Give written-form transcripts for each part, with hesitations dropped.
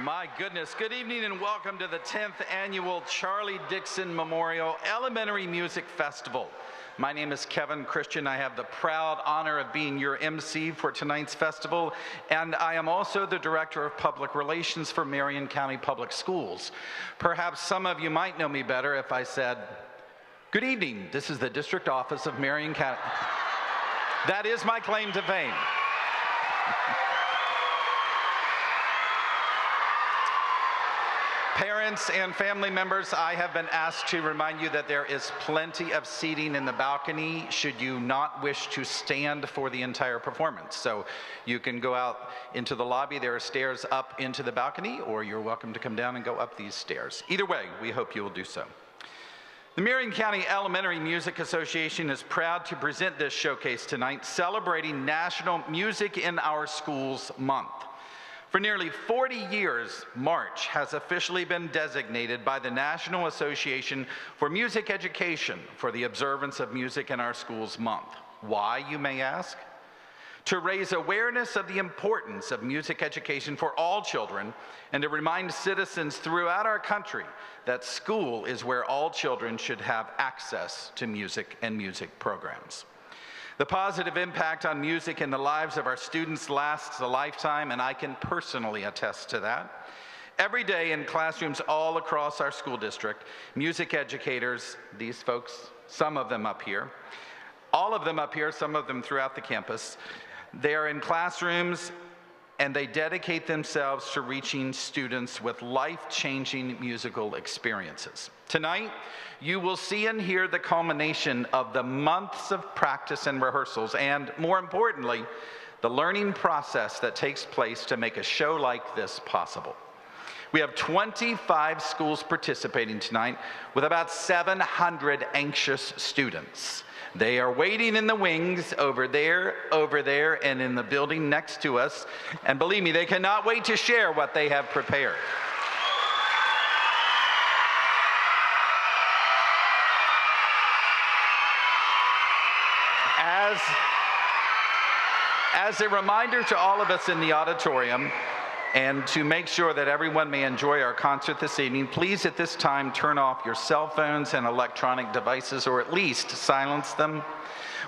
My goodness, good evening and welcome to the 10th annual Charlie Dixon Memorial Elementary Music Festival. My name is Kevin Christian. I have the proud honor of being your MC for tonight's festival, and I am also the Director of Public Relations for Marion County Public Schools. Perhaps some of you might know me better if I said, "Good evening, this is the District Office of Marion County." That is my claim to fame. Parents and family members, I have been asked to remind you that there is plenty of seating in the balcony should you not wish to stand for the entire performance. So you can go out into the lobby, there are stairs up into the balcony, or you're welcome to come down and go up these stairs. Either way, we hope you will do so. The Marion County Elementary Music Association is proud to present this showcase tonight, celebrating National Music in Our Schools Month. For nearly 40 years, March has officially been designated by the National Association for Music Education for the observance of Music in Our Schools Month. Why, you may ask? To raise awareness of the importance of music education for all children and to remind citizens throughout our country that school is where all children should have access to music and music programs. The positive impact on music in the lives of our students lasts a lifetime, and I can personally attest to that. Every day in classrooms all across our school district, music educators, these folks, some of them up here, all of them up here, some of them throughout the campus, they are in classrooms and they dedicate themselves to reaching students with life-changing musical experiences. Tonight, you will see and hear the culmination of the months of practice and rehearsals, and more importantly, the learning process that takes place to make a show like this possible. We have 25 schools participating tonight with about 700 anxious students. They are waiting in the wings over there, and in the building next to us. And believe me, they cannot wait to share what they have prepared. As a reminder to all of us in the auditorium, and to make sure that everyone may enjoy our concert this evening, please at this time turn off your cell phones and electronic devices, or at least silence them.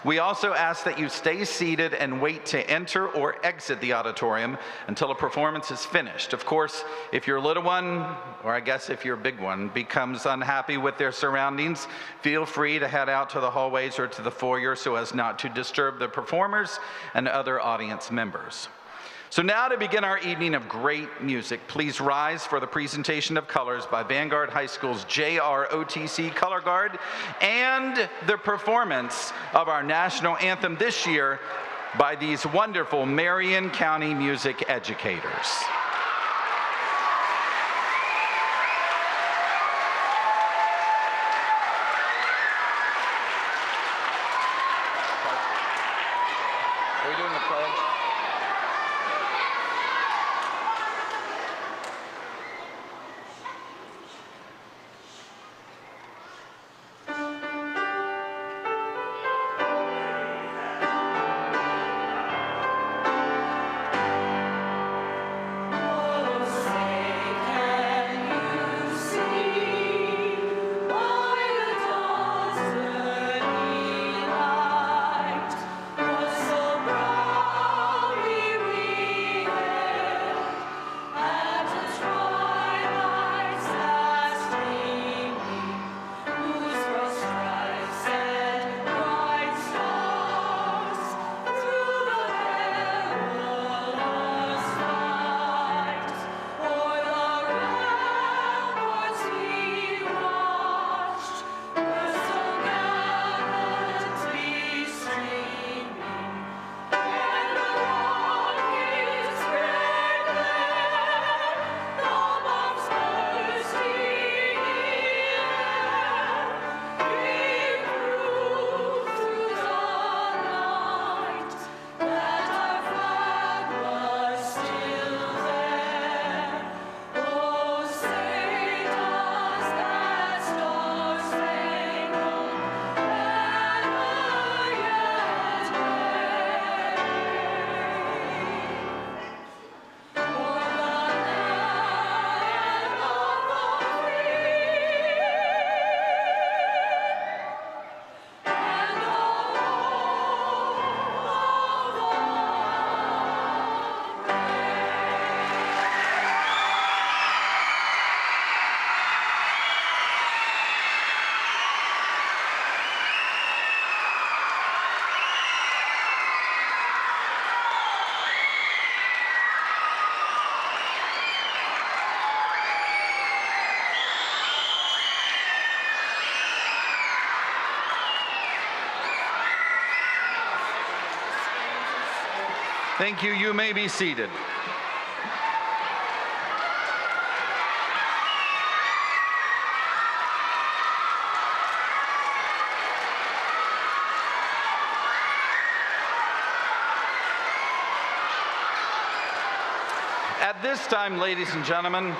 We also ask that you stay seated and wait to enter or exit the auditorium until a performance is finished. Of course, if your little one, or I guess if your big one, becomes unhappy with their surroundings, feel free to head out to the hallways or to the foyer so as not to disturb the performers and other audience members. So now, to begin our evening of great music, please rise for the presentation of colors by Vanguard High School's JROTC Color Guard and the performance of our national anthem this year by these wonderful Marion County music educators. Are we doing the pledge? Bright, was so bright. Thank you. You may be seated. At this time, ladies and gentlemen,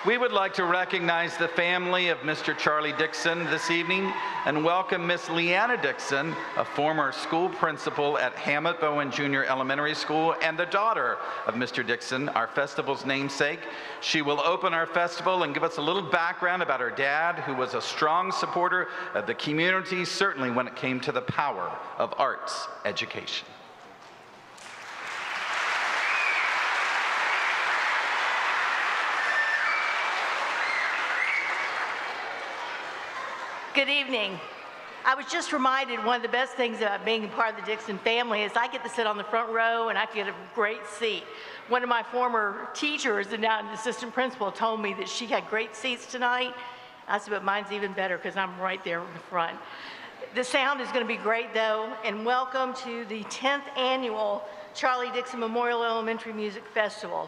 we would like to recognize the family of Mr. Charlie Dixon this evening and welcome Miss Leanna Dixon, a former school principal at Hamlet Bowen Junior Elementary School and the daughter of Mr. Dixon, our festival's namesake. She will open our festival and give us a little background about her dad, who was a strong supporter of the community, certainly when it came to the power of arts education. Good evening. I was just reminded one of the best things about being a part of the Dixon family is I get to sit on the front row and I get a great seat. One of my former teachers and now an assistant principal told me that she had great seats tonight. I said, but mine's even better because I'm right there in the front. The sound is going to be great though, and welcome to the 10th annual Charlie Dixon Memorial Elementary Music Festival.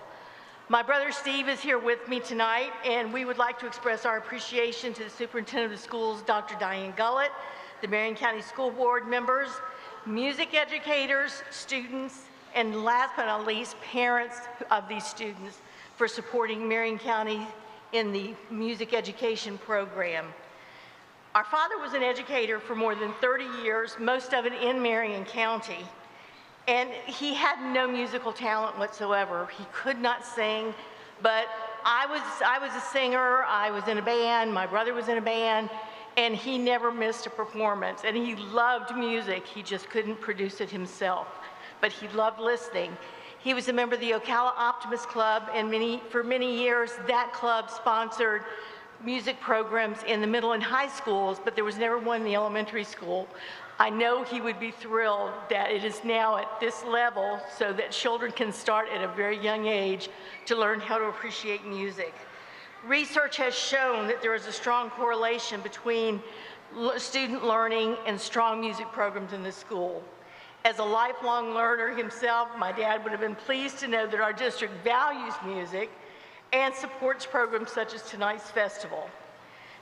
My brother Steve is here with me tonight, and we would like to express our appreciation to the Superintendent of the Schools, Dr. Diane Gullett, the Marion County School Board members, music educators, students, and last but not least, parents of these students for supporting Marion County in the music education program. Our father was an educator for more than 30 years, most of it in Marion County. And he had no musical talent whatsoever. He could not sing, but I was a singer, I was in a band, my brother was in a band, and he never missed a performance. And he loved music, he just couldn't produce it himself. But he loved listening. He was a member of the Ocala Optimist Club, and for many years that club sponsored music programs in the middle and high schools, but there was never one in the elementary school. I know he would be thrilled that it is now at this level so that children can start at a very young age to learn how to appreciate music. Research has shown that there is a strong correlation between student learning and strong music programs in the school. As a lifelong learner himself, my dad would have been pleased to know that our district values music and supports programs such as tonight's festival.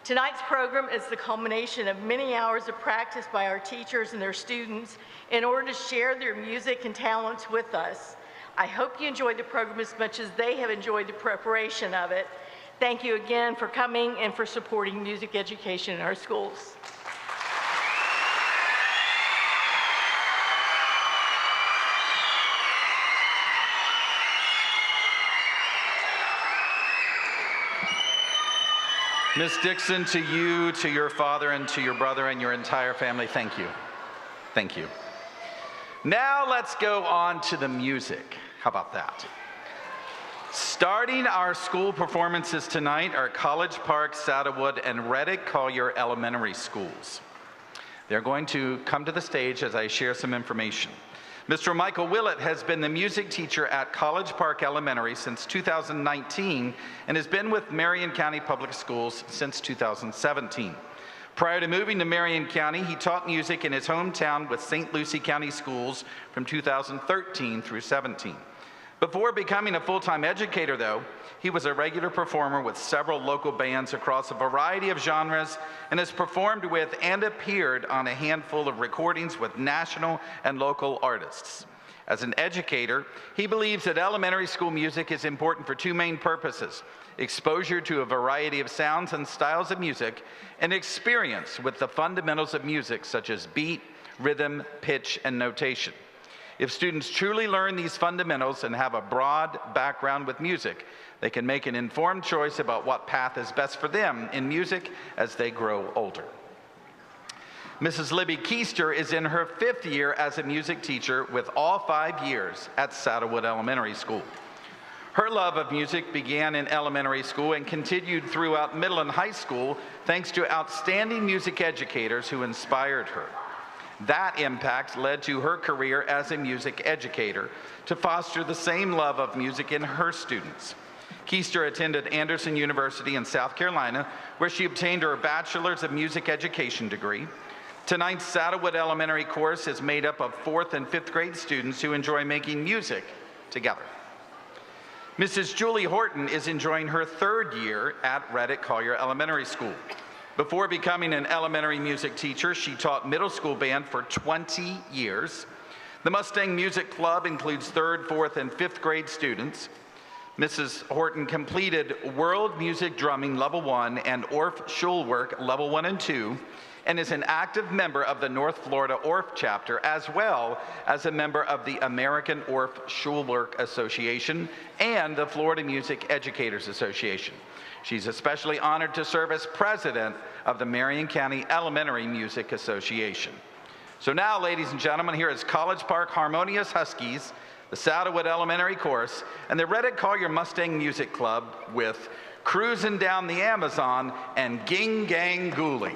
Tonight's program is the culmination of many hours of practice by our teachers and their students in order to share their music and talents with us. I hope you enjoyed the program as much as they have enjoyed the preparation of it. Thank you again for coming and for supporting music education in our schools. Miss Dixon, to you, to your father, and to your brother and your entire family, thank you. Thank you. Now let's go on to the music. How about that? Starting our school performances tonight are College Park, Saddlewood, and Reddick Collier Elementary Schools. They're going to come to the stage as I share some information. Mr. Michael Willett has been the music teacher at College Park Elementary since 2019 and has been with Marion County Public Schools since 2017. Prior to moving to Marion County, he taught music in his hometown with St. Lucie County Schools from 2013 through 17. Before becoming a full-time educator, though, he was a regular performer with several local bands across a variety of genres and has performed with and appeared on a handful of recordings with national and local artists. As an educator, he believes that elementary school music is important for two main purposes: exposure to a variety of sounds and styles of music, and experience with the fundamentals of music such as beat, rhythm, pitch, and notation. If students truly learn these fundamentals and have a broad background with music, they can make an informed choice about what path is best for them in music as they grow older. Mrs. Libby Keister is in her 5th year as a music teacher with all 5 years at Saddlewood Elementary School. Her love of music began in elementary school and continued throughout middle and high school thanks to outstanding music educators who inspired her. That impact led to her career as a music educator to foster the same love of music in her students. Keister attended Anderson University in South Carolina, where she obtained her Bachelor's of Music Education degree. Tonight's Saddlewood Elementary course is made up of 4th and 5th grade students who enjoy making music together. Mrs. Julie Horton is enjoying her 3rd year at Reddick Collier Elementary School. Before becoming an elementary music teacher, she taught middle school band for 20 years. The Mustang Music Club includes 3rd, 4th, and 5th grade students. Mrs. Horton completed World Music Drumming Level 1 and Orff Schulwerk Level 1 and 2, and is an active member of the North Florida Orff chapter, as well as a member of the American Orff Schulwerk Association and the Florida Music Educators Association. She's especially honored to serve as president of the Marion County Elementary Music Association. So now, ladies and gentlemen, here is College Park Harmonious Huskies, the Saddlewood Elementary Course, and the Reddick Collier Mustang Music Club with Cruisin' Down the Amazon and Ging Gang Ghoulie.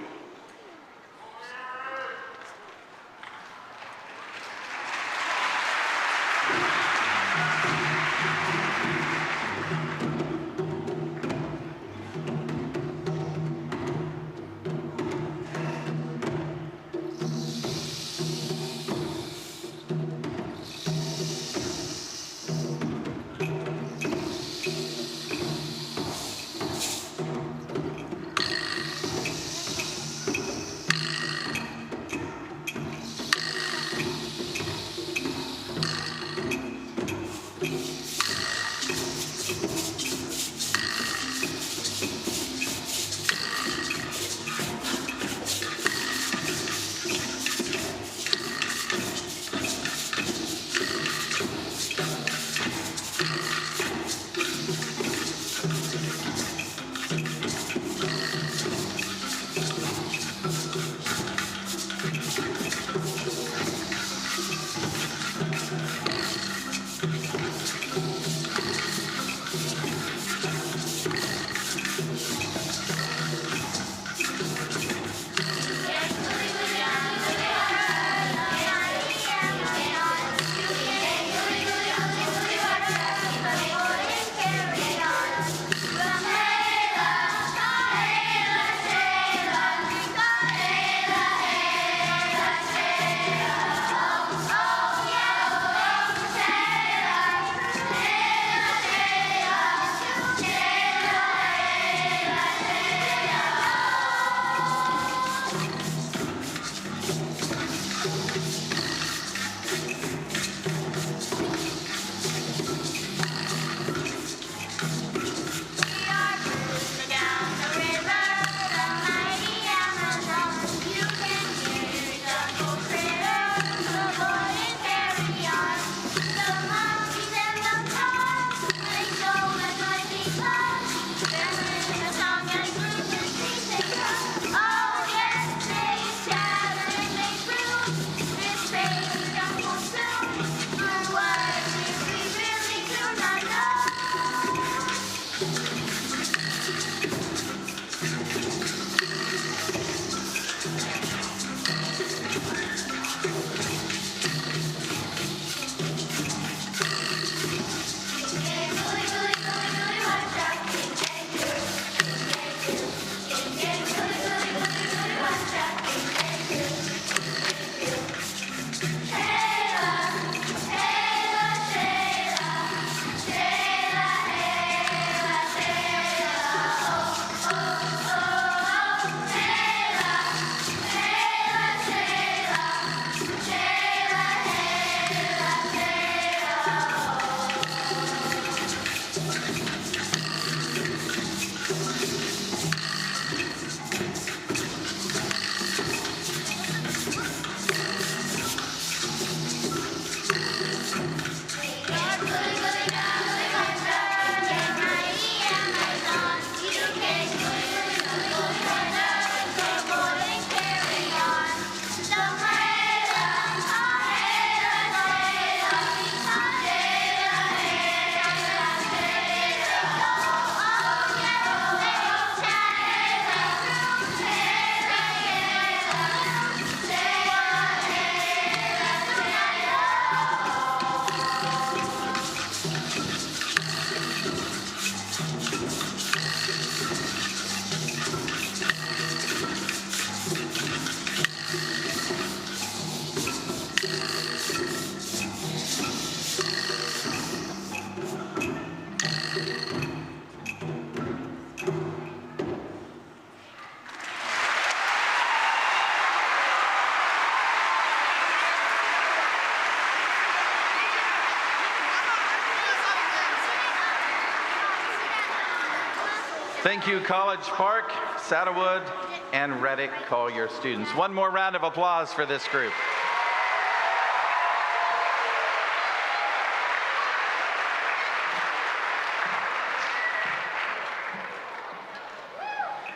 Thank you, College Park, Saddlewood, and Reddick Collier students. One more round of applause for this group.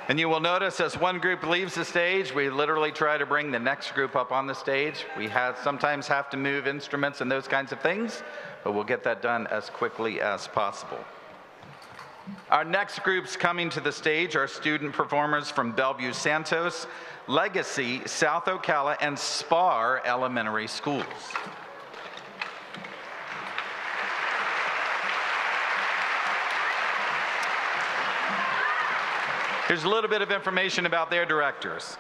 And you will notice as one group leaves the stage, we literally try to bring the next group up on the stage. We sometimes have to move instruments and those kinds of things, but we'll get that done as quickly as possible. Our next groups coming to the stage are student performers from Bellevue Santos, Legacy, South Ocala, and Spar Elementary Schools. Here's a little bit of information about their directors.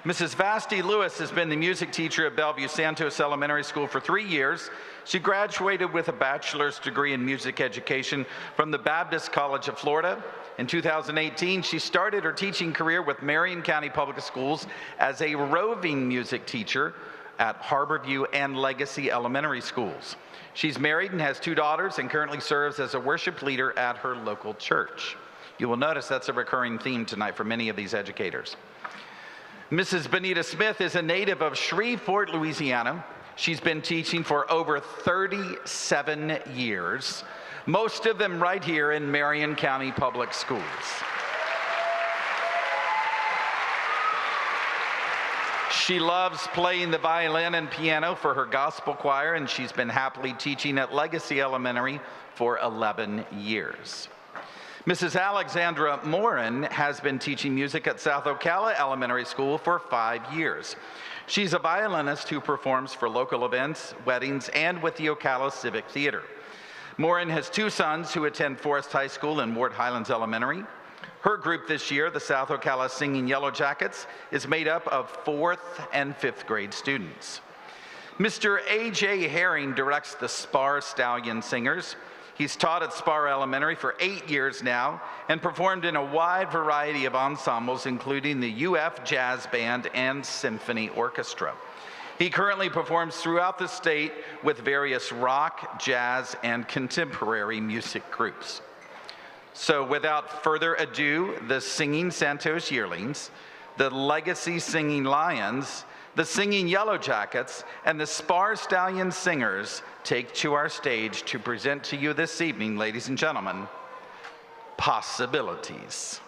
Mrs. Vasti Lewis has been the music teacher at Bellevue Santos Elementary School for 3 years. She graduated with a bachelor's degree in music education from the Baptist College of Florida. In 2018, she started her teaching career with Marion County Public Schools as a roving music teacher at Harborview and Legacy Elementary Schools. She's married and has 2 daughters and currently serves as a worship leader at her local church. You will notice that's a recurring theme tonight for many of these educators. Mrs. Benita Smith is a native of Shreveport, Louisiana. She's been teaching for over 37 years, most of them right here in Marion County Public Schools. She loves playing the violin and piano for her gospel choir, and she's been happily teaching at Legacy Elementary for 11 years. Mrs. Alexandra Morin has been teaching music at South Ocala Elementary School for 5 years. She's a violinist who performs for local events, weddings, and with the Ocala Civic Theater. Morin has 2 sons who attend Forest High School and Ward Highlands Elementary. Her group this year, the South Ocala Singing Yellow Jackets, is made up of 4th and 5th grade students. Mr. A.J. Herring directs the Spar Stallion Singers. He's taught at Spar Elementary for 8 years now and performed in a wide variety of ensembles, including the UF Jazz Band and Symphony Orchestra. He currently performs throughout the state with various rock, jazz, and contemporary music groups. So without further ado, the Singing Santos Yearlings, the Legacy Singing Lions, the Singing Yellow Jackets, and the Spar Stallion Singers take to our stage to present to you this evening, ladies and gentlemen, Possibilities.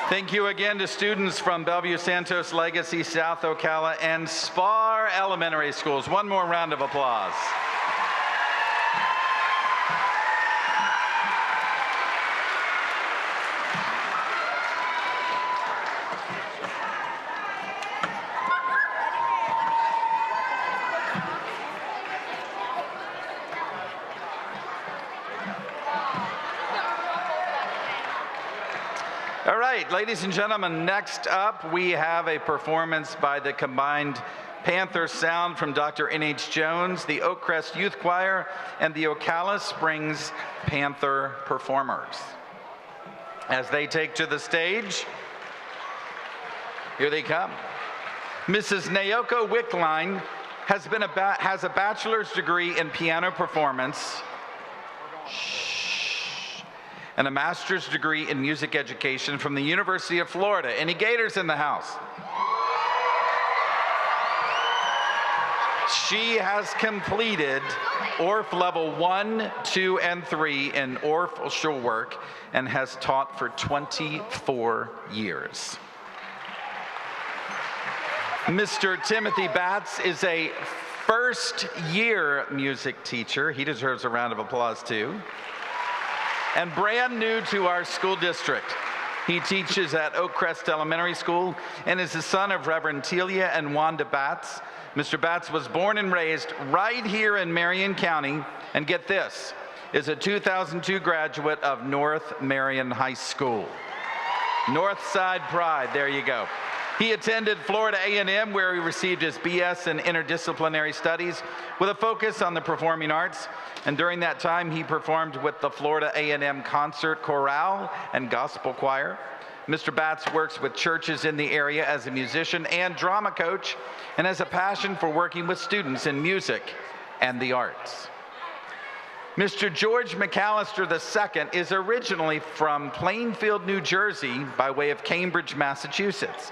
Thank you again to students from Bellevue Santos Legacy, South Ocala, and Spar Elementary Schools. One more round of applause. All right, ladies and gentlemen, next up we have a performance by the combined Panther Sound from Dr. N.H. Jones, the Oakcrest Youth Choir, and the Ocala Springs Panther Performers. As they take to the stage, here they come. Mrs. Naoko Wickline has a bachelor's degree in piano performance and a master's degree in music education from the University of Florida. Any Gators in the house? She has completed ORF level 1, 2, and 3 in orchestral work and has taught for 24 years. Mr. Timothy Batts is a first-year music teacher. He deserves a round of applause too. And brand new to our school district. He teaches at Oakcrest Elementary School and is the son of Reverend Telia and Wanda Batts. Mr. Batts was born and raised right here in Marion County, and get this, is a 2002 graduate of North Marion High School. Northside Pride, there you go. He attended Florida A&M, where he received his BS in Interdisciplinary Studies with a focus on the performing arts. And during that time, he performed with the Florida A&M Concert Chorale and Gospel Choir. Mr. Batts works with churches in the area as a musician and drama coach, and has a passion for working with students in music and the arts. Mr. George McAllister II is originally from Plainfield, New Jersey, by way of Cambridge, Massachusetts.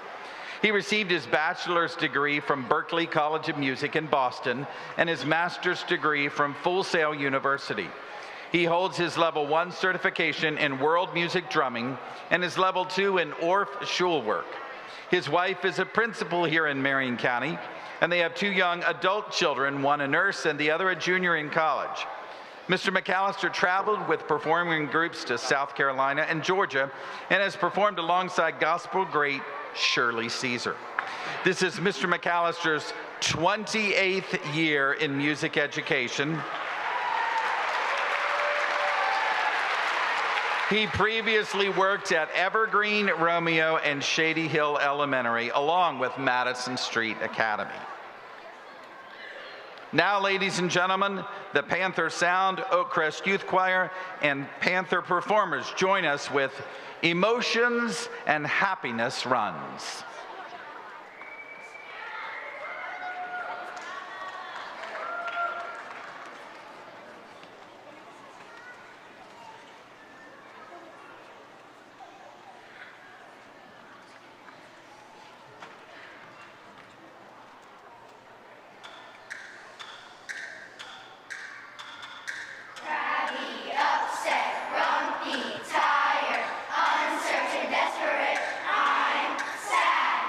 He received his bachelor's degree from Berklee College of Music in Boston and his master's degree from Full Sail University. He holds his level 1 certification in world music drumming and his level 2 in Orff Schulwerk. His wife is a principal here in Marion County, and they have 2 young adult children, one a nurse and the other a junior in college. Mr. McAllister traveled with performing groups to South Carolina and Georgia and has performed alongside gospel great Shirley Caesar. This is Mr. McAllister's 28th year in music education. He previously worked at Evergreen, Romeo, and Shady Hill Elementary, along with Madison Street Academy. Now, ladies and gentlemen, the Panther Sound, Oakcrest Youth Choir, and Panther Performers join us with Emotions and Happiness Runs. Upset, grumpy, tired, uncertain, desperate. I'm sad.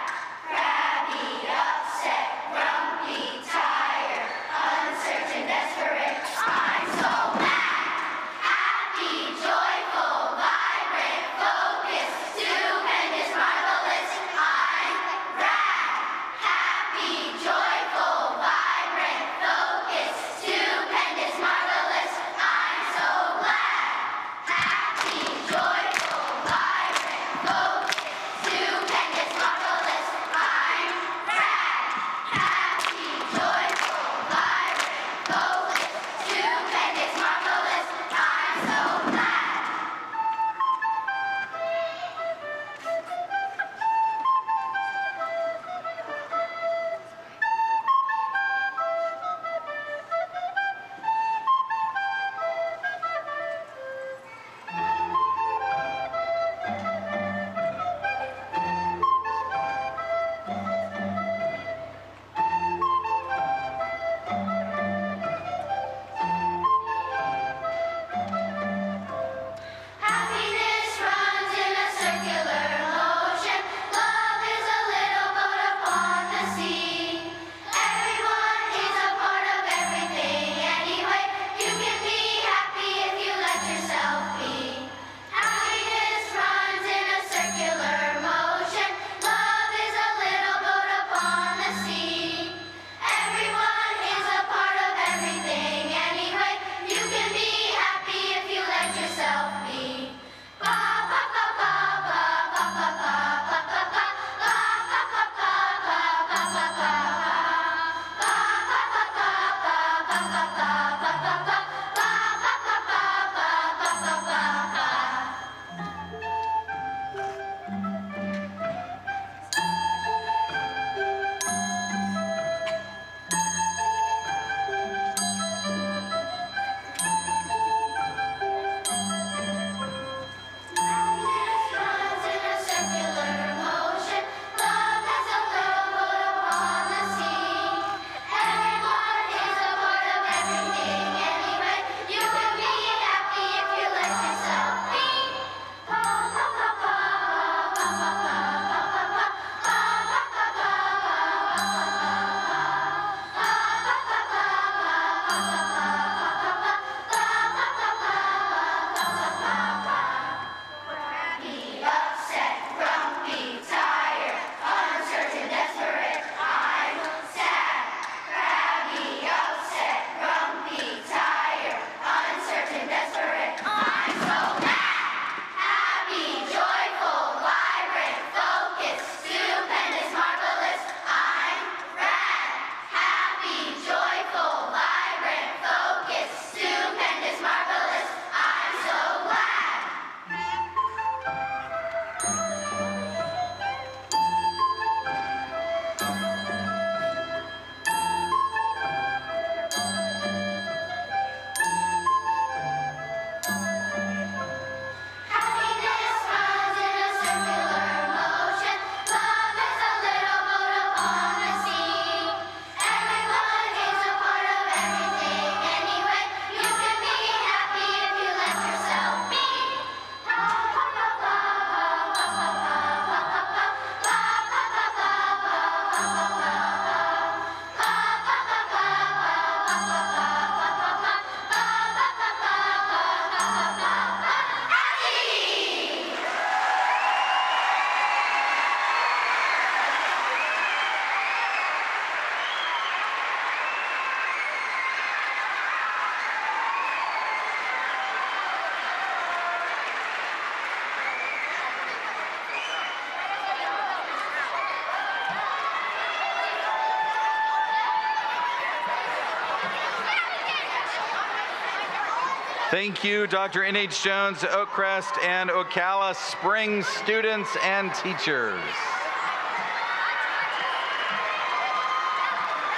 Thank you, Dr. N.H. Jones, Oakcrest, and Ocala Springs students and teachers.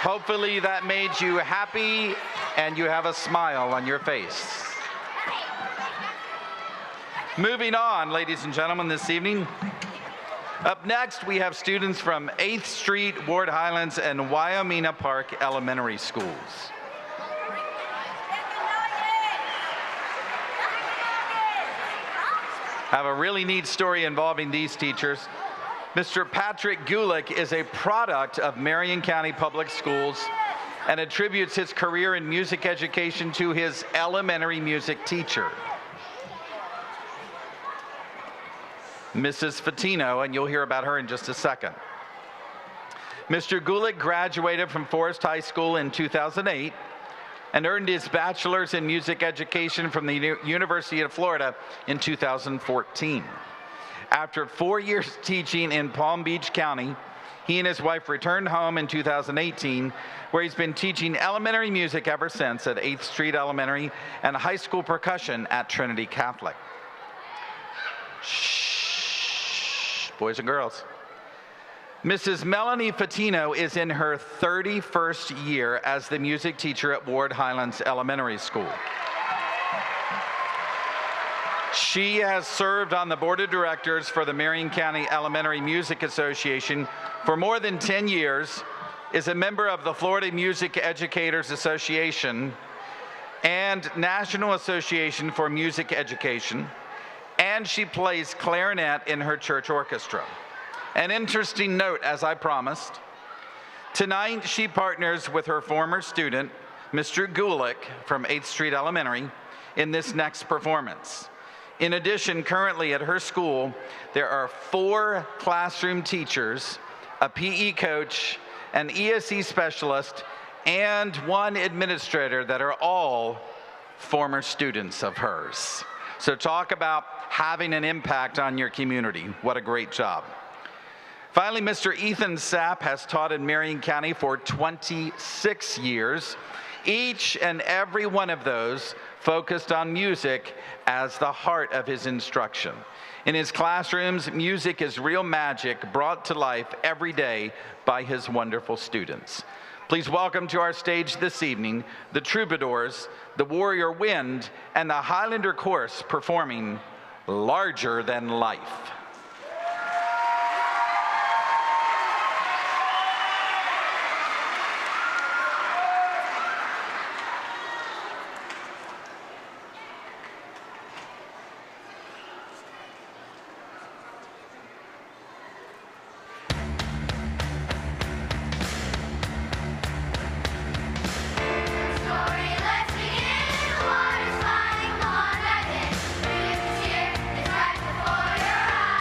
Hopefully that made you happy and you have a smile on your face. Moving on, ladies and gentlemen, this evening. Up next, we have students from 8th Street, Ward Highlands, and Wyoming Park Elementary Schools. I have a really neat story involving these teachers. Mr. Patrick Gulick is a product of Marion County Public Schools and attributes his career in music education to his elementary music teacher, Mrs. Fatino, and you'll hear about her in just a second. Mr. Gulick graduated from Forest High School in 2008 and earned his bachelor's in music education from the University of Florida in 2014. After 4 years teaching in Palm Beach County, he and his wife returned home in 2018, where he's been teaching elementary music ever since at 8th Street Elementary and high school percussion at Trinity Catholic. Shh, boys and girls. Mrs. Melanie Fatino is in her 31st year as the music teacher at Ward Highlands Elementary School. She has served on the board of directors for the Marion County Elementary Music Association for more than 10 years, is a member of the Florida Music Educators Association and National Association for Music Education, and she plays clarinet in her church orchestra. An interesting note, as I promised, tonight she partners with her former student, Mr. Gulick from 8th Street Elementary, in this next performance. In addition, currently at her school, there are 4 classroom teachers, a PE coach, an ESE specialist, and 1 administrator that are all former students of hers. So talk about having an impact on your community. What a great job. Finally, Mr. Ethan Sapp has taught in Marion County for 26 years, each and every one of those focused on music as the heart of his instruction. In his classrooms, music is real magic brought to life every day by his wonderful students. Please welcome to our stage this evening the Troubadours, the Warrior Wind, and the Highlander Chorus performing Larger Than Life. Water's flying, come on, dive in. Music is here, it's right before your eyes.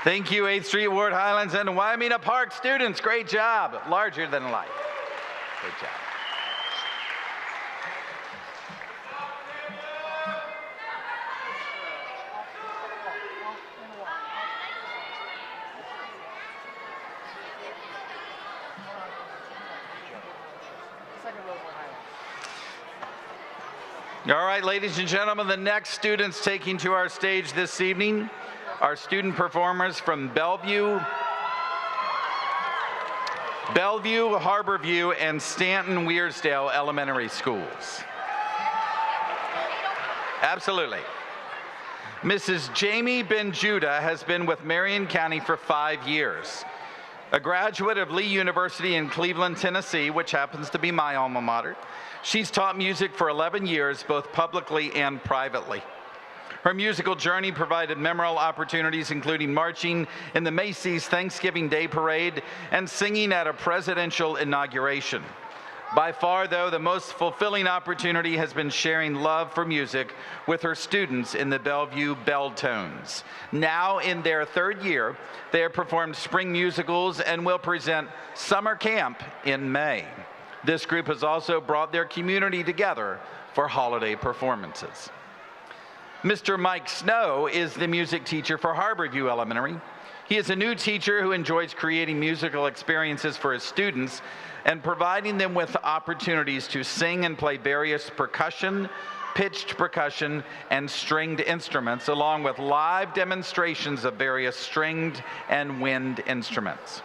Thank you, 8th Street, Ward Highlands, and Waimea Park students. Great job. Larger than life. Great job. All right, ladies and gentlemen, the next students taking to our stage this evening are student performers from Bellevue, Harborview, and Stanton-Wearsdale Elementary Schools. Absolutely. Mrs. Jamie Benjuda has been with Marion County for 5 years. A graduate of Lee University in Cleveland, Tennessee, which happens to be my alma mater. She's taught music for 11 years, both publicly and privately. Her musical journey provided memorable opportunities, including marching in the Macy's Thanksgiving Day Parade and singing at a presidential inauguration. By far, though, the most fulfilling opportunity has been sharing love for music with her students in the Bellevue Belltones. Now in their 3rd year, they have performed spring musicals and will present summer camp in May. This group has also brought their community together for holiday performances. Mr. Mike Snow is the music teacher for Harborview Elementary. He is a new teacher who enjoys creating musical experiences for his students and providing them with opportunities to sing and play various percussion, pitched percussion, and stringed instruments, along with live demonstrations of various stringed and wind instruments.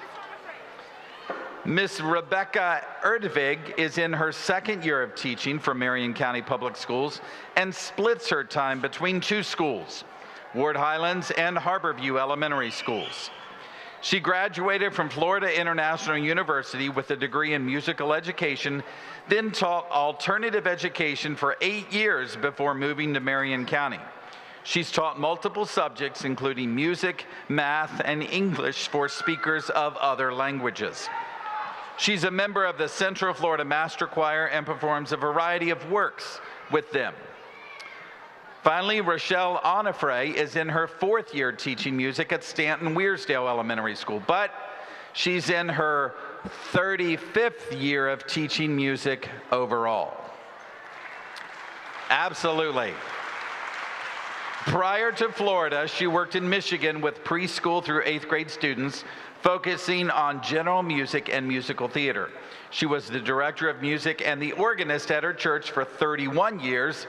Miss Rebecca Erdvig is in her 2nd year of teaching for Marion County Public Schools and splits her time between 2 schools, Ward Highlands and Harborview Elementary Schools. She graduated from Florida International University with a degree in musical education, then taught alternative education for 8 years before moving to Marion County. She's taught multiple subjects, including music, math, and English for speakers of other languages. She's a member of the Central Florida Master Choir and performs a variety of works with them. Finally, Rochelle Onifray is in her 4th year teaching music at Stanton-Wearsdale Elementary School, but she's in her 35th year of teaching music overall. Absolutely. Prior to Florida, she worked in Michigan with preschool through 8th grade students, focusing on general music and musical theater. She was the director of music and the organist at her church for 31 years,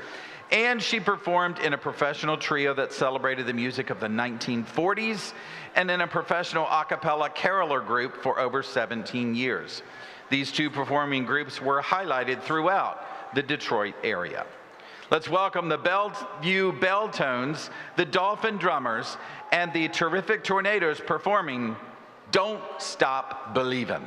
and she performed in a professional trio that celebrated the music of the 1940s and in a professional a cappella caroler group for over 17 years. These 2 performing groups were highlighted throughout the Detroit area. Let's welcome the Bellevue Belltones, the Dolphin Drummers, and the Terrific Tornadoes performing Don't Stop Believin'.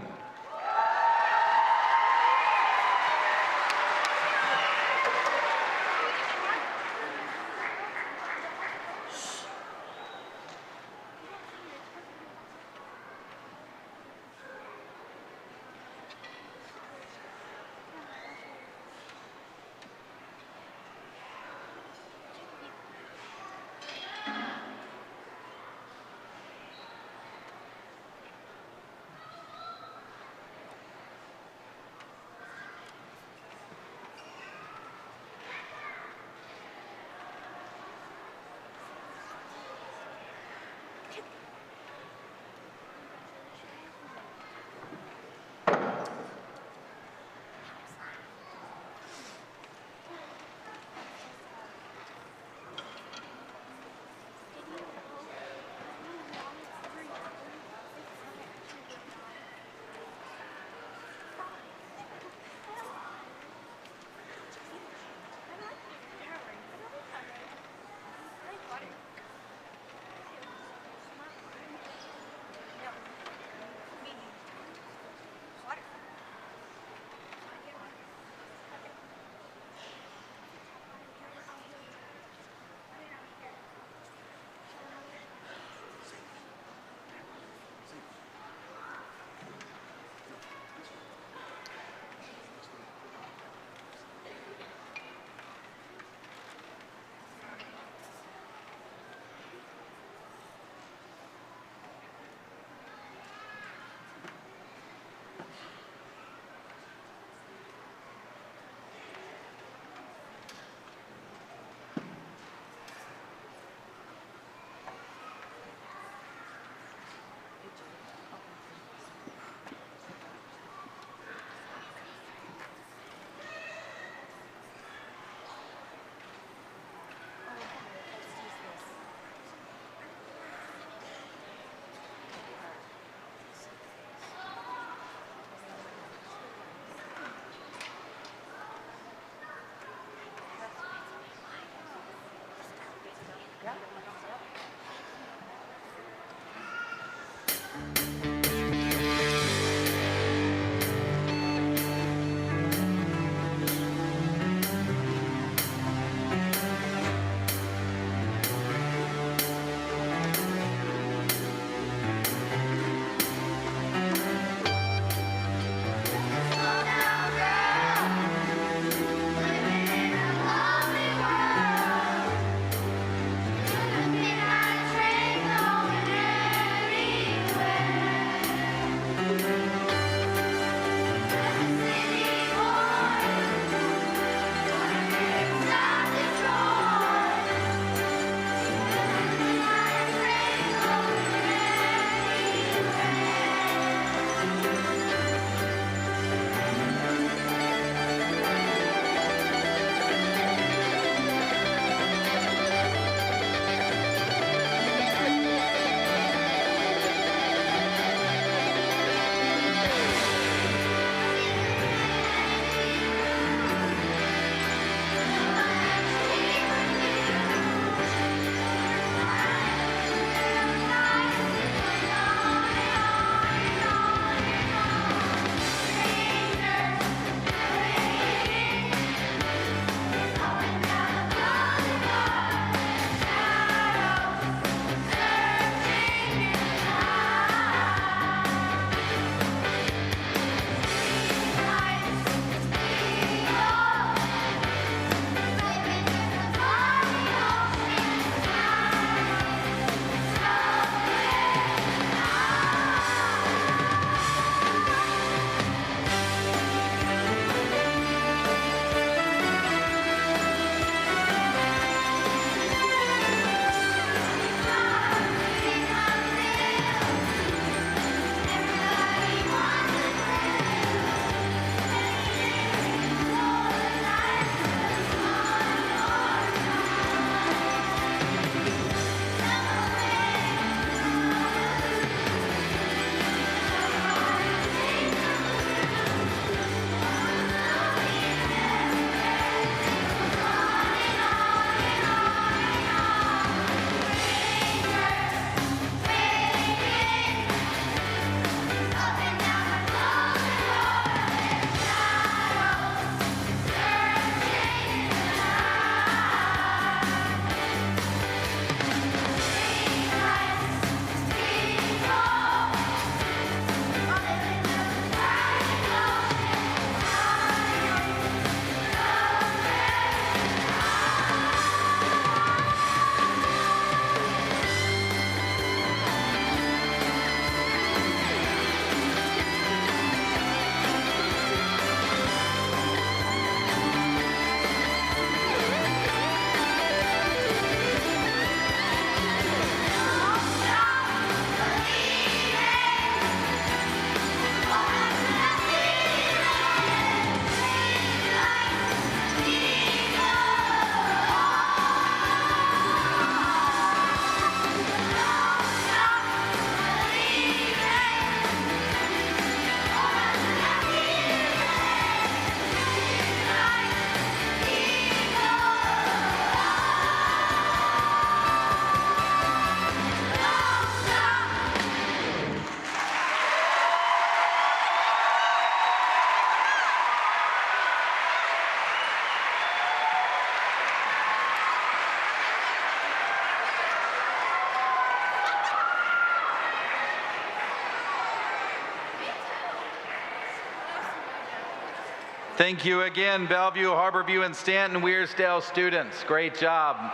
Thank you again, Bellevue, Harborview, and Stanton Wearsdale students. Great job.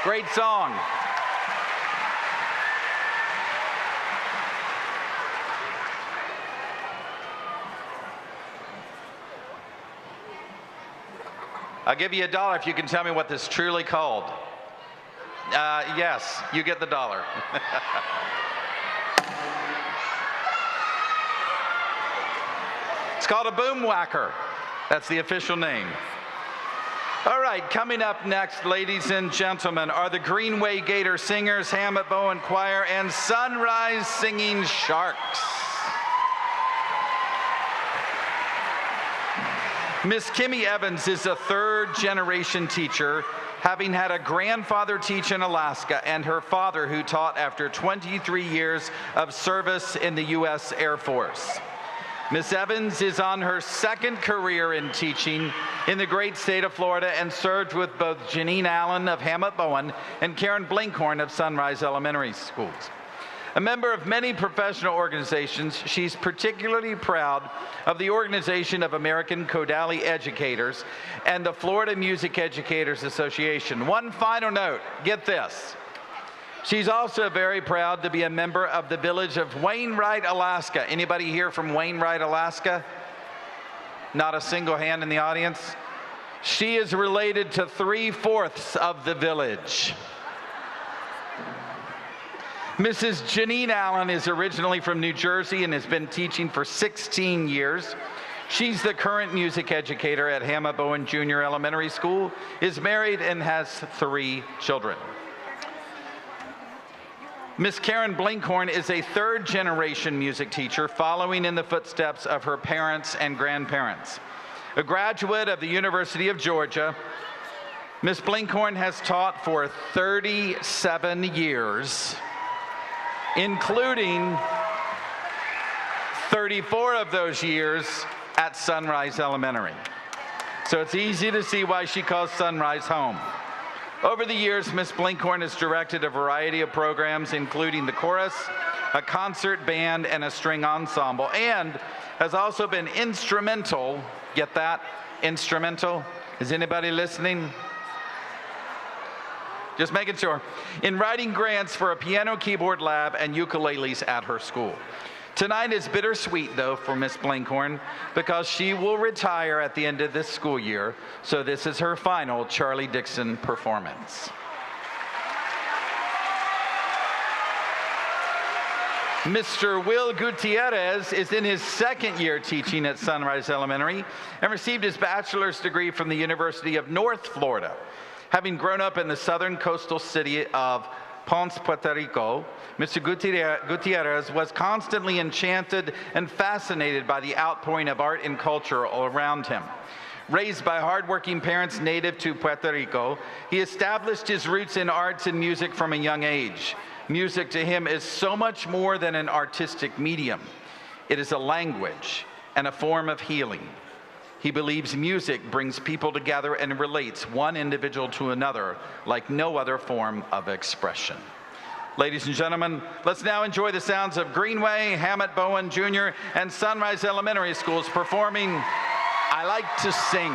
Great song. I'll give you $1 if you can tell me what this is truly called. Yes, you get the $1. It's called a boom whacker. That's the official name. All right, coming up next, ladies and gentlemen, are the Greenway Gator Singers, Hammett Bowen Choir, and Sunrise Singing Sharks. Miss Kimmy Evans is a third-generation teacher, having had a grandfather teach in Alaska and her father who taught after 23 years of service in the U.S. Air Force. Miss Evans is on her second career in teaching in the great state of Florida and served with both Janine Allen of Hammett Bowen and Karen Blinkhorn of Sunrise Elementary Schools. A member of many professional organizations, she's particularly proud of the Organization of American Kodali Educators and the Florida Music Educators Association. One final note, get this. She's also very proud to be a member of the village of Wainwright, Alaska. Anybody here from Wainwright, Alaska? Not a single hand in the audience? She is related to 3/4 of the village. Mrs. Janine Allen is originally from New Jersey and has been teaching for 16 years. She's the current music educator at Hammett Bowen Junior Elementary School, is married, and has 3 children. Miss Karen Blinkhorn is a third-generation music teacher following in the footsteps of her parents and grandparents. A graduate of the University of Georgia, Miss Blinkhorn has taught for 37 years, including 34 of those years at Sunrise Elementary. So it's easy to see why she calls Sunrise home. Over the years, Miss Blinkhorn has directed a variety of programs, including the chorus, a concert band, and a string ensemble, and has also been instrumental, get that, instrumental? Is anybody listening? Just making sure. In writing grants for a piano keyboard lab and ukuleles at her school. Tonight is bittersweet, though, for Miss Blinkhorn because she will retire at the end of this school year, so this is her final Charlie Dixon performance. Mr. Will Gutierrez is in his second year teaching at Sunrise Elementary and received his bachelor's degree from the University of North Florida. Having grown up in the southern coastal city of Ponce, Puerto Rico, Mr. Gutierrez was constantly enchanted and fascinated by the outpouring of art and culture all around him. Raised by hardworking parents native to Puerto Rico, he established his roots in arts and music from a young age. Music to him is so much more than an artistic medium. It is a language and a form of healing. He believes music brings people together and relates one individual to another like no other form of expression. Ladies and gentlemen, let's now enjoy the sounds of Greenway, Hammett Bowen Junior, and Sunrise Elementary Schools performing I Like to Sing.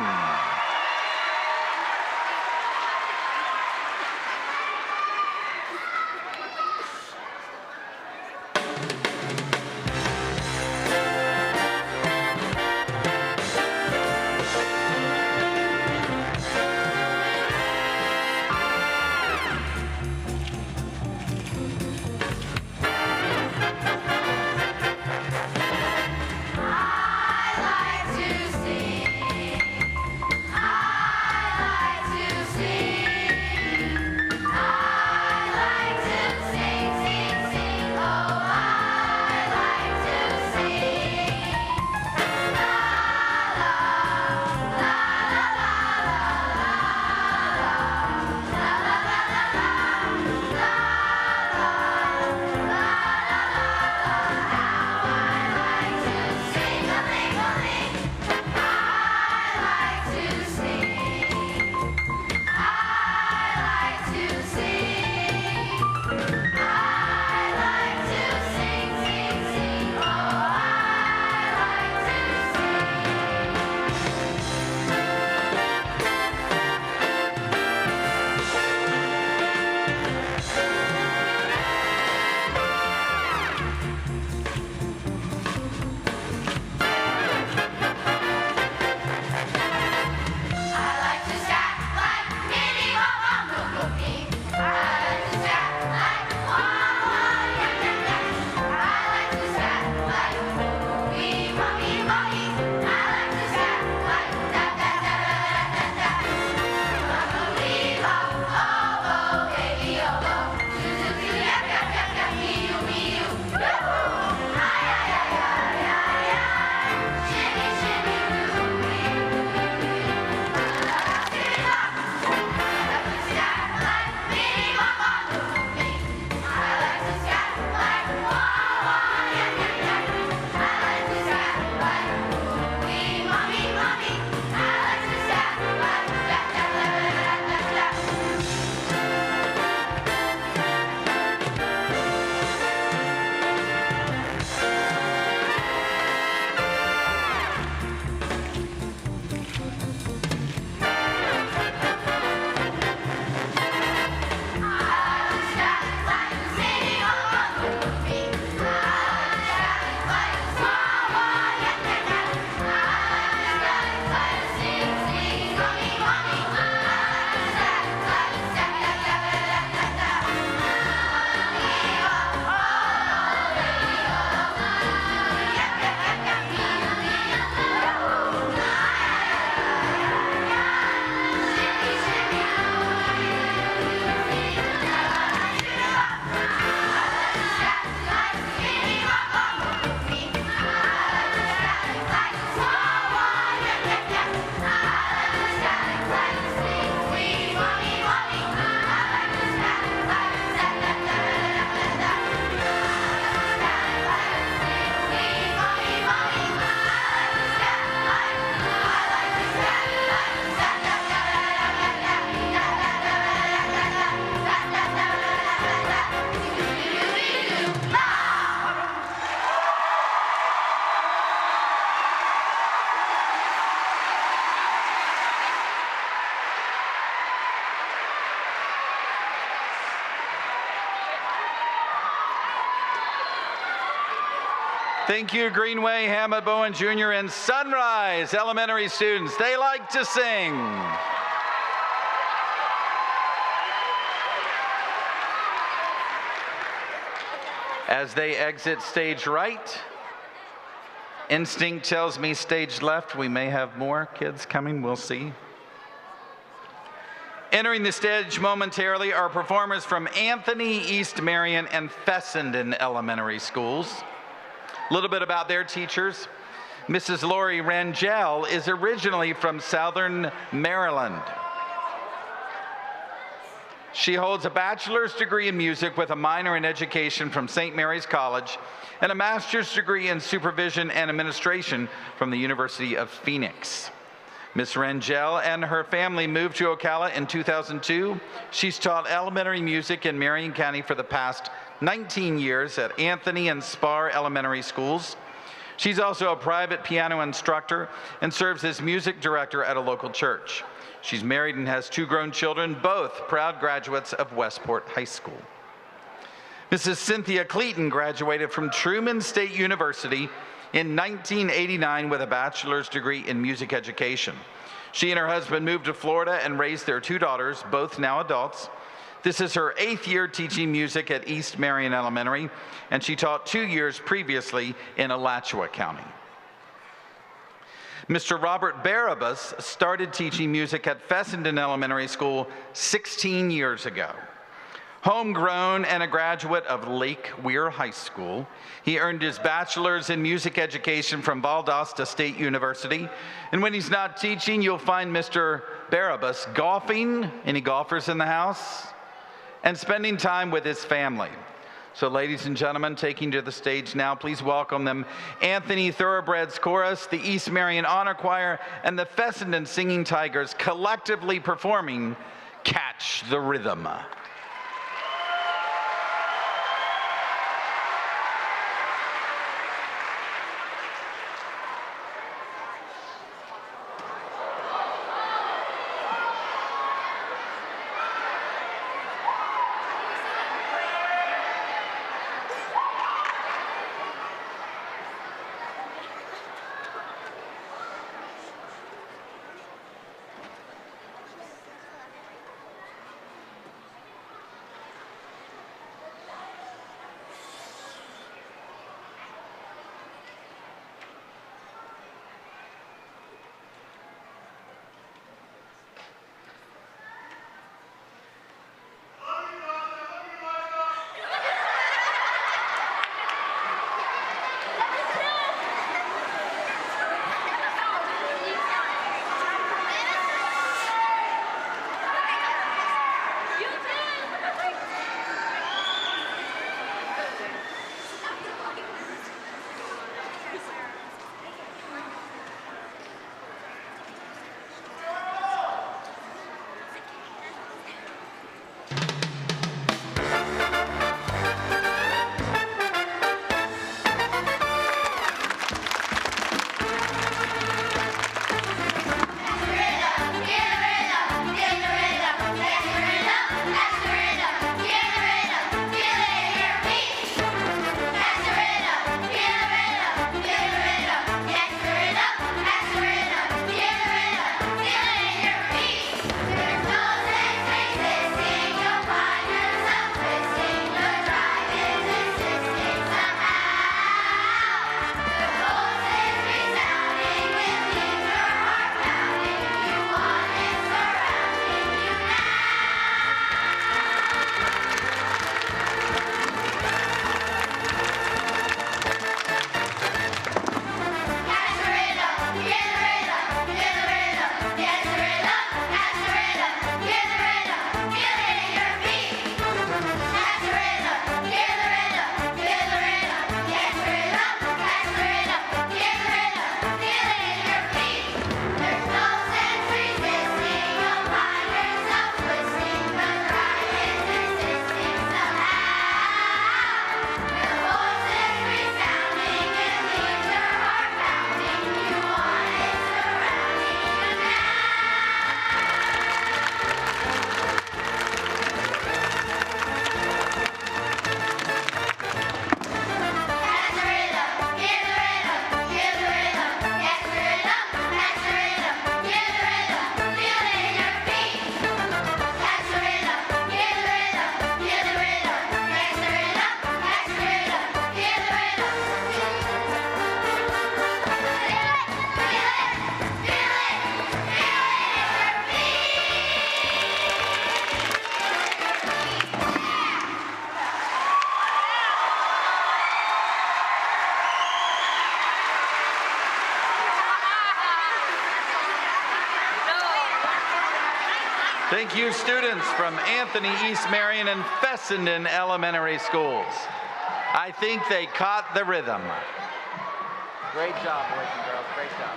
Thank you, Greenway, Hammett Bowen Jr., and Sunrise Elementary students. They like to sing. As they exit stage right, instinct tells me stage left. We may have more kids coming. We'll see. Entering the stage momentarily are performers from Anthony, East Marion, and Fessenden Elementary Schools. A little bit about their teachers. Mrs. Lori Rangel is originally from Southern Maryland. She holds a bachelor's degree in music with a minor in education from St. Mary's College and a master's degree in supervision and administration from the University of Phoenix. Ms. Rangel and her family moved to Ocala in 2002. She's taught elementary music in Marion County for the past 19 years at Anthony and Spar Elementary Schools. She's also a private piano instructor and serves as music director at a local church. She's married and has 2 grown children, both proud graduates of Westport High School. Mrs. Cynthia Cleaton graduated from Truman State University in 1989 with a bachelor's degree in music education. She and her husband moved to Florida and raised their 2 daughters, both now adults. This is her 8th year teaching music at East Marion Elementary, and she taught 2 years previously in Alachua County. Mr. Robert Barabas started teaching music at Fessenden Elementary School 16 years ago. Homegrown and a graduate of Lake Weir High School, he earned his bachelor's in music education from Valdosta State University. And when he's not teaching, you'll find Mr. Barabas golfing, any golfers in the house, and spending time with his family. So ladies and gentlemen, taking to the stage now, please welcome them, Anthony Thoroughbreds Chorus, the East Marion Honor Choir, and the Fessenden Singing Tigers collectively performing Catch the Rhythm. Thank you, students from Anthony, East Marion, and Fessenden Elementary Schools. I think they caught the rhythm. Great job, boys and girls, great job.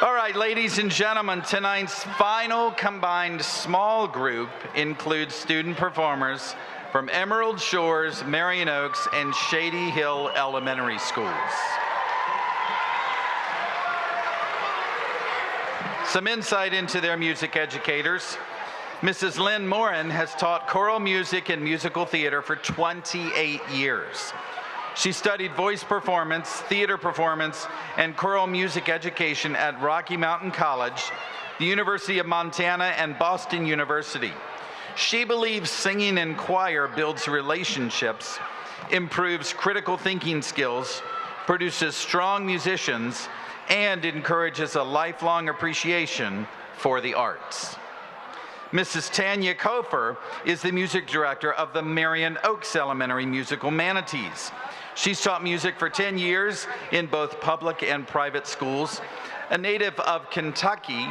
All right, ladies and gentlemen, tonight's final combined small group includes student performers from Emerald Shores, Marion Oaks, and Shady Hill Elementary Schools. Some insight into their music educators. Mrs. Lynn Morin has taught choral music and musical theater for 28 years. She studied voice performance, theater performance, and choral music education at Rocky Mountain College, the University of Montana, and Boston University. She believes singing in choir builds relationships, improves critical thinking skills, produces strong musicians, and encourages a lifelong appreciation for the arts. Mrs. Tanya Kofer is the music director of the Marion Oaks Elementary Musical Manatees. She's taught music for 10 years in both public and private schools. A native of Kentucky,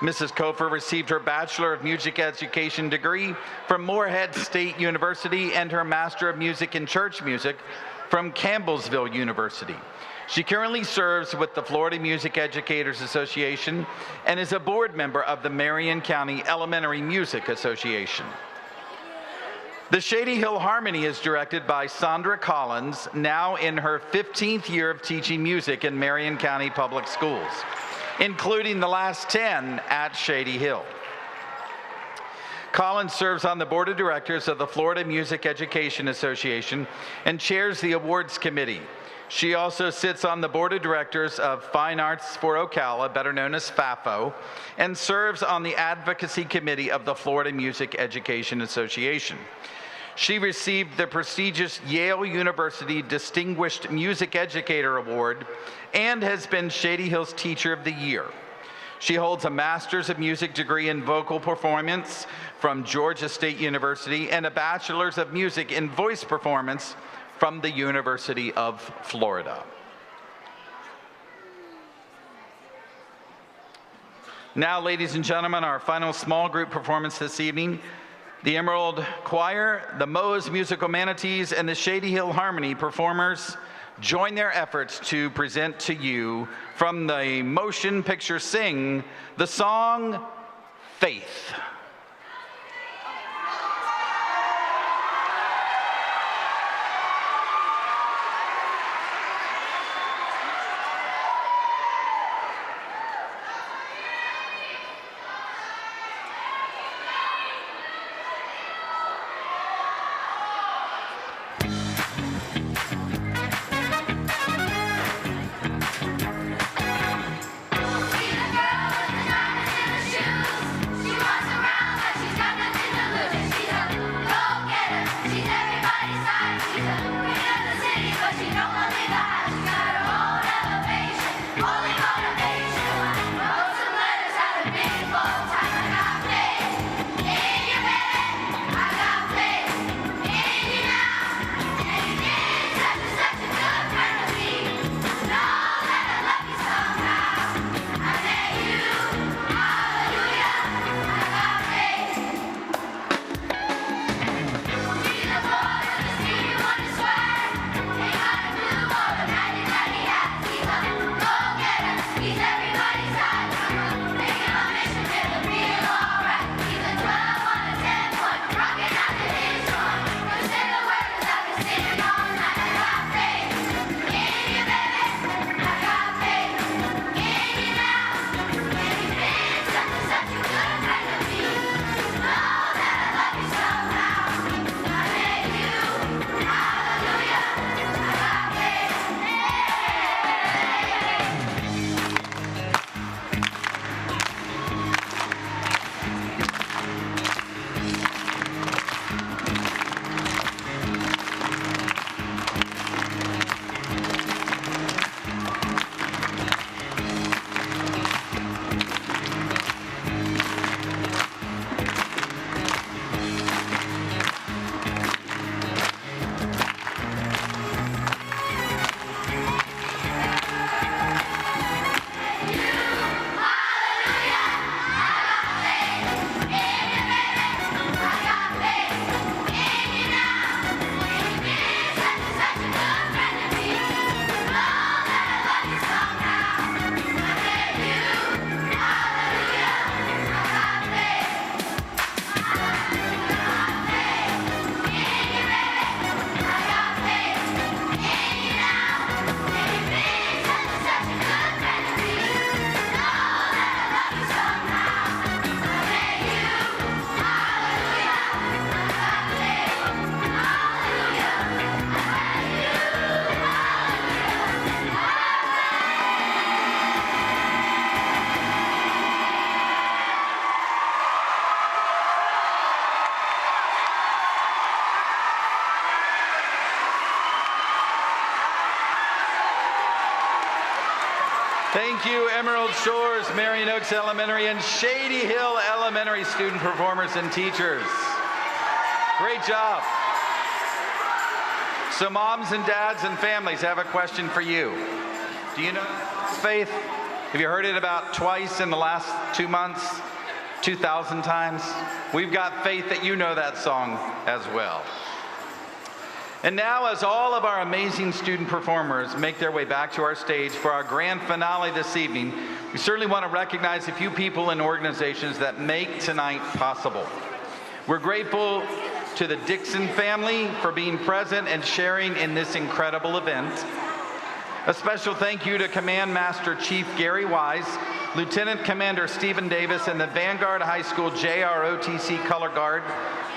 Mrs. Kofer received her Bachelor of Music Education degree from Morehead State University and her Master of Music in Church Music from Campbellsville University. She currently serves with the Florida Music Educators Association and is a board member of the Marion County Elementary Music Association. The Shady Hill Harmony is directed by Sandra Collins, now in her 15th year of teaching music in Marion County Public Schools, including the last 10 at Shady Hill. Collins serves on the board of directors of the Florida Music Education Association and chairs the awards committee. She also sits on the board of directors of Fine Arts for Ocala, better known as FAFO, and serves on the advocacy committee of the Florida Music Education Association. She received the prestigious Yale University Distinguished Music Educator Award and has been Shady Hill's Teacher of the Year. She holds a Master's of Music degree in vocal performance from Georgia State University and a Bachelor's of Music in voice performance from the University of Florida. Now, ladies and gentlemen, our final small group performance this evening. The Emerald Choir, the Moe's Musical Manatees, and the Shady Hill Harmony performers join their efforts to present to you from the motion picture Sing the song Faith. Emerald Shores, Marion Oaks Elementary, and Shady Hill Elementary student performers and teachers. Great job. So moms and dads and families, I have a question for you. Do you know Faith? Have you heard it about twice in the last 2 months? 2,000 times? We've got faith that you know that song as well. And now, as all of our amazing student performers make their way back to our stage for our grand finale this evening, we certainly want to recognize a few people and organizations that make tonight possible. We're grateful to the Dixon family for being present and sharing in this incredible event. A special thank you to Command Master Chief Gary Wise, Lieutenant Commander Stephen Davis, and the Vanguard High School JROTC Color Guard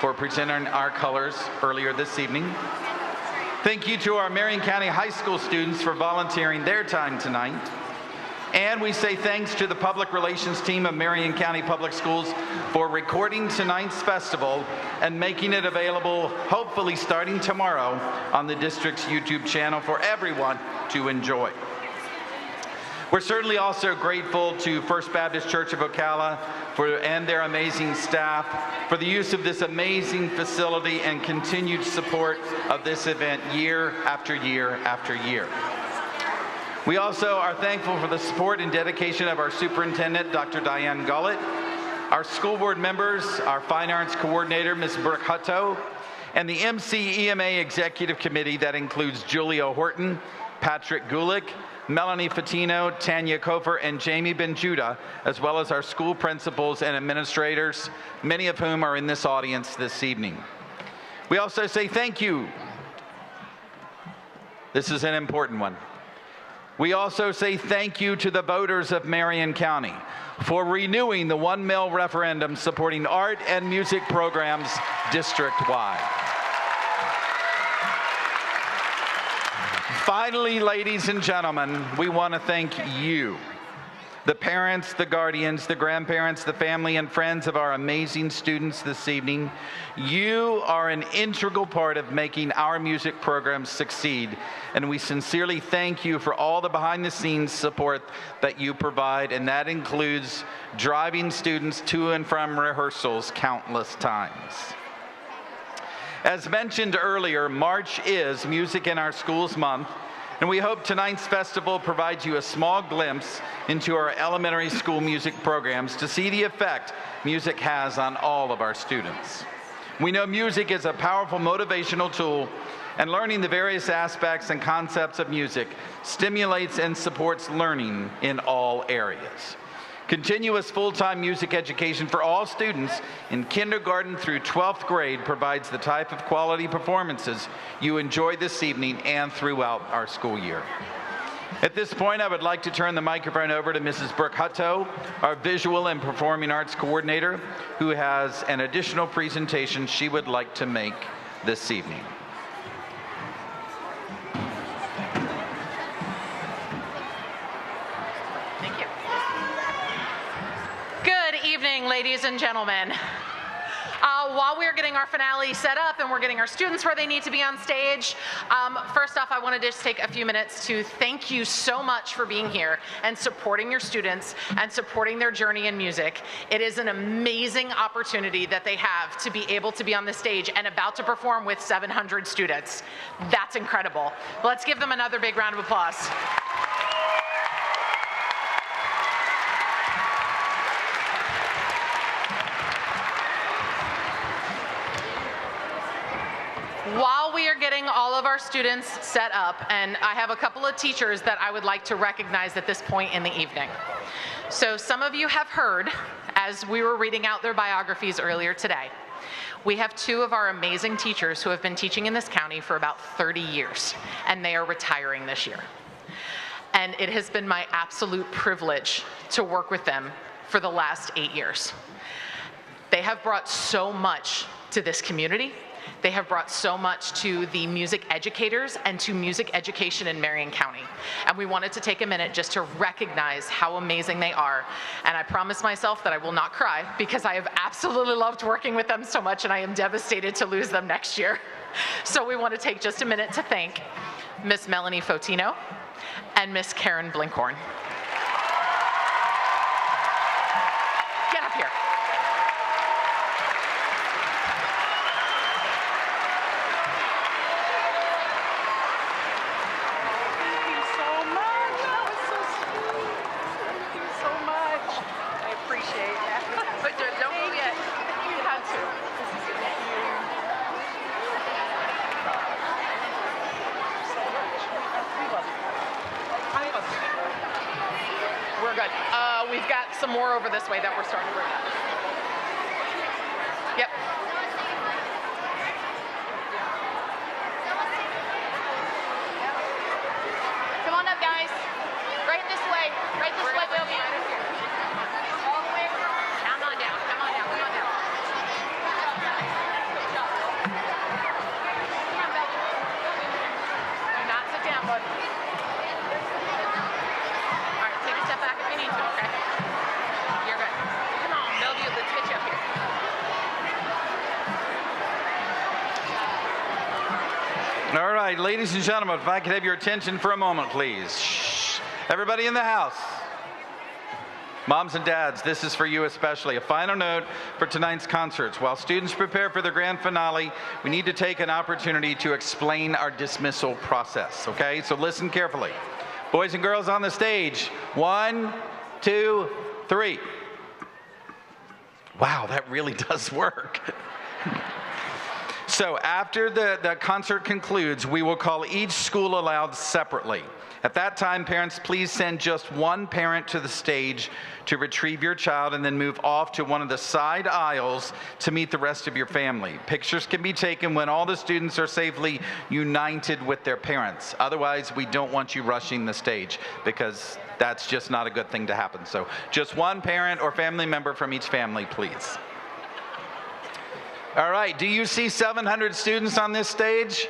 for presenting our colors earlier this evening. Thank you to our Marion County High School students for volunteering their time tonight. And we say thanks to the public relations team of Marion County Public Schools for recording tonight's festival and making it available, hopefully starting tomorrow, on the district's YouTube channel for everyone to enjoy. We're certainly also grateful to First Baptist Church of Ocala and their amazing staff for the use of this amazing facility and continued support of this event year after year after year. We also are thankful for the support and dedication of our superintendent, Dr. Diane Gullett, our school board members, our fine arts coordinator, Ms. Brooke Hutto, and the MCEMA Executive Committee that includes Julia Horton, Patrick Gulick, Melanie Fatino, Tanya Kofer, and Jamie Benjuda, as well as our school principals and administrators, many of whom are in this audience this evening. We also say thank you. This is an important one. We also say thank you to the voters of Marion County for renewing the One Mill referendum supporting art and music programs district-wide. Finally, ladies and gentlemen, we want to thank you, the parents, the guardians, the grandparents, the family, and friends of our amazing students this evening. You are an integral part of making our music programs succeed, and we sincerely thank you for all the behind-the-scenes support that you provide, and that includes driving students to and from rehearsals countless times. As mentioned earlier, March is Music in Our Schools Month, and we hope tonight's festival provides you a small glimpse into our elementary school music programs to see the effect music has on all of our students. We know music is a powerful motivational tool, and learning the various aspects and concepts of music stimulates and supports learning in all areas. Continuous full-time music education for all students in kindergarten through 12th grade provides the type of quality performances you enjoy this evening and throughout our school year. At this point, I would like to turn the microphone over to Mrs. Brooke Hutto, our Visual and Performing Arts Coordinator, who has an additional presentation she would like to make this evening. Ladies and gentlemen, while we're getting our finale set up and we're getting our students where they need to be on stage, first off, I want to just take a few minutes to thank you so much for being here and supporting your students and supporting their journey in music. It is an amazing opportunity that they have to be able to be on the stage and about to perform with 700 students. That's incredible. Let's give them another big round of applause. While we are getting all of our students set up, and I have a couple of teachers that I would like to recognize at this point in the evening. So some of you have heard, as we were reading out their biographies earlier today, we have two of our amazing teachers who have been teaching in this county for about 30 years, and they are retiring this year. And it has been my absolute privilege to work with them for the last 8 years. They have brought so much to this community. They have brought so much to the music educators and to music education in Marion County. And we wanted to take a minute just to recognize how amazing they are. And I promise myself that I will not cry because I have absolutely loved working with them so much and I am devastated to lose them next year. So we want to take just a minute to thank Miss Melanie Fotino and Miss Karen Blinkhorn. Get up here. Thank you so much. That was so sweet. Thank you so much. I appreciate that. But don't go yet. You had to. We're good. We've got some more over this way that we're starting to bring up. Yep. Come on up, guys. Right this way. Right this way, Will. All the way across. Come on down. Come on down. Come on down. Do not sit down, bud. All right, take a step back if you need to, okay? You're good. Come on, Bellevue, let's get you up here. All right, ladies and gentlemen, if I could have your attention for a moment, please. Shh. Everybody in the house. Moms and dads, this is for you especially. A final note for tonight's concerts. While students prepare for the grand finale, we need to take an opportunity to explain our dismissal process, okay? So listen carefully. Boys and girls on the stage, 1, 2, 3. Wow, that really does work. So after the concert concludes, we will call each school aloud separately. At that time, parents, please send just one parent to the stage to retrieve your child and then move off to one of the side aisles to meet the rest of your family. Pictures can be taken when all the students are safely united with their parents. Otherwise, we don't want you rushing the stage because that's just not a good thing to happen. So just one parent or family member from each family, please. All right, do you see 700 students on this stage?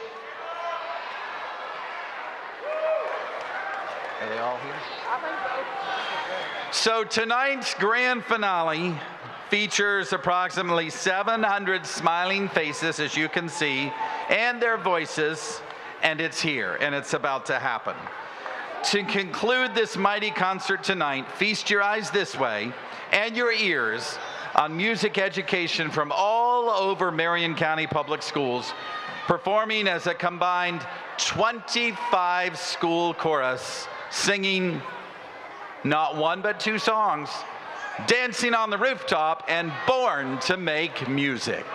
Are they all here? So tonight's grand finale features approximately 700 smiling faces, as you can see, and their voices, and it's here, and it's about to happen. To conclude this mighty concert tonight, feast your eyes this way and your ears on music education from all over Marion County Public Schools, performing as a combined 25 school chorus, singing not one but two songs, Dancing on the Rooftop and Born to Make Music.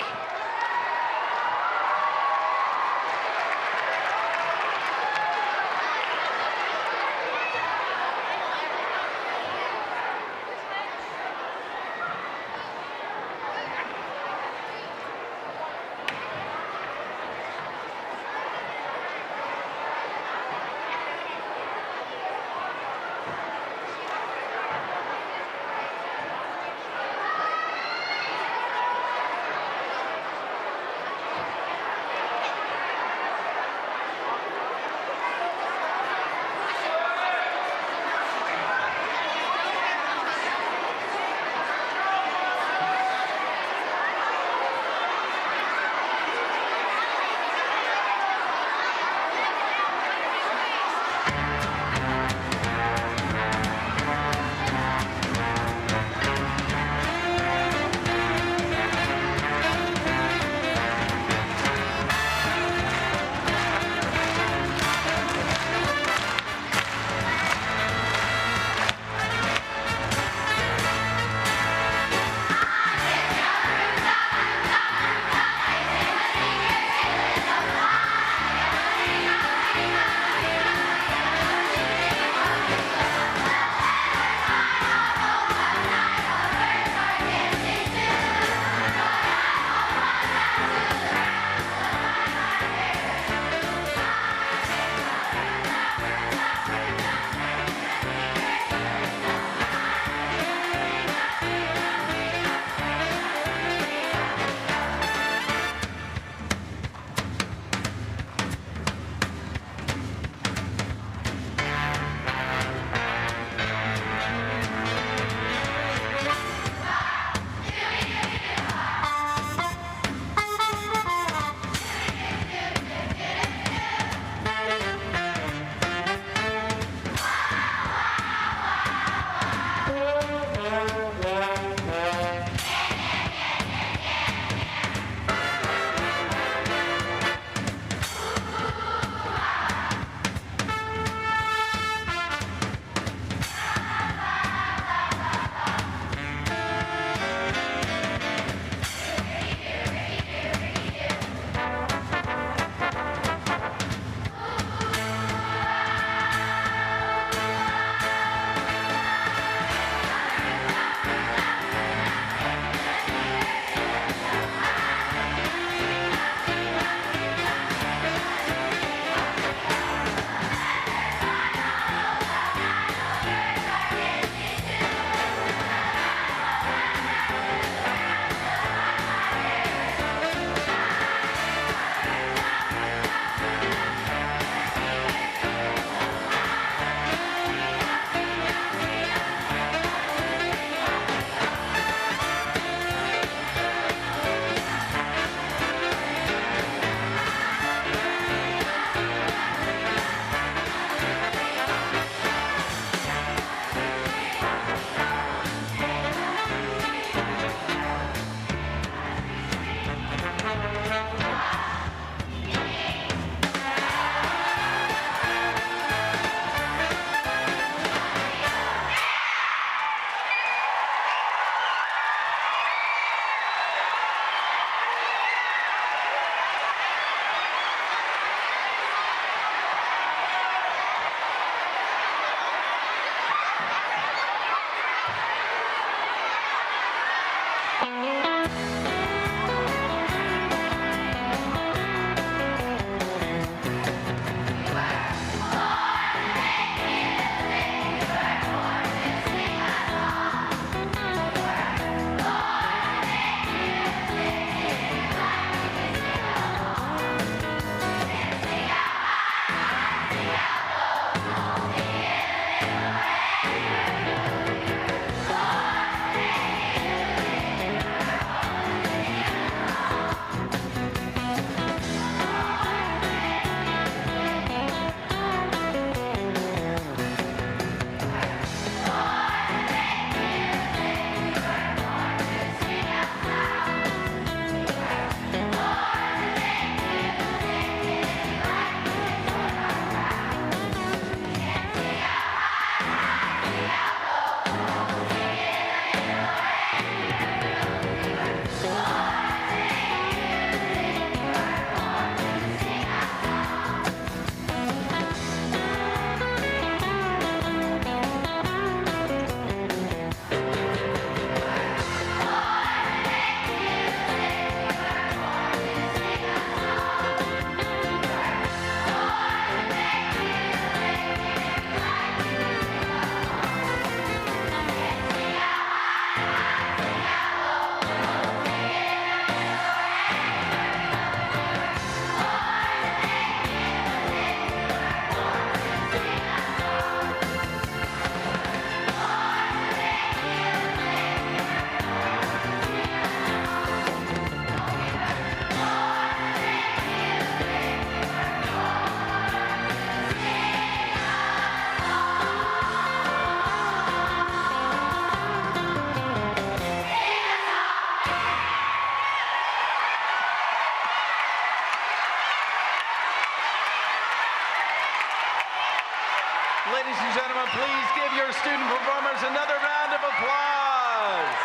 Ladies and gentlemen, please give your student performers another round of applause.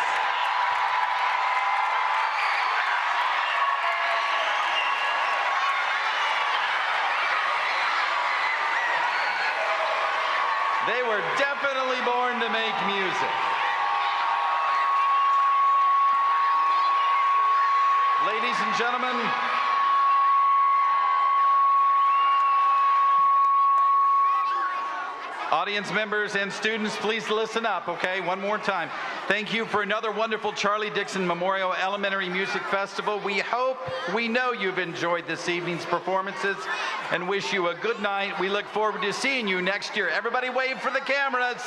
They were definitely born to make music. Ladies and gentlemen, audience members and students, please listen up, okay? One more time. Thank you for another wonderful Charlie Dixon Memorial Elementary Music Festival. We know you've enjoyed this evening's performances and wish you a good night. We look forward to seeing you next year. Everybody wave for the cameras.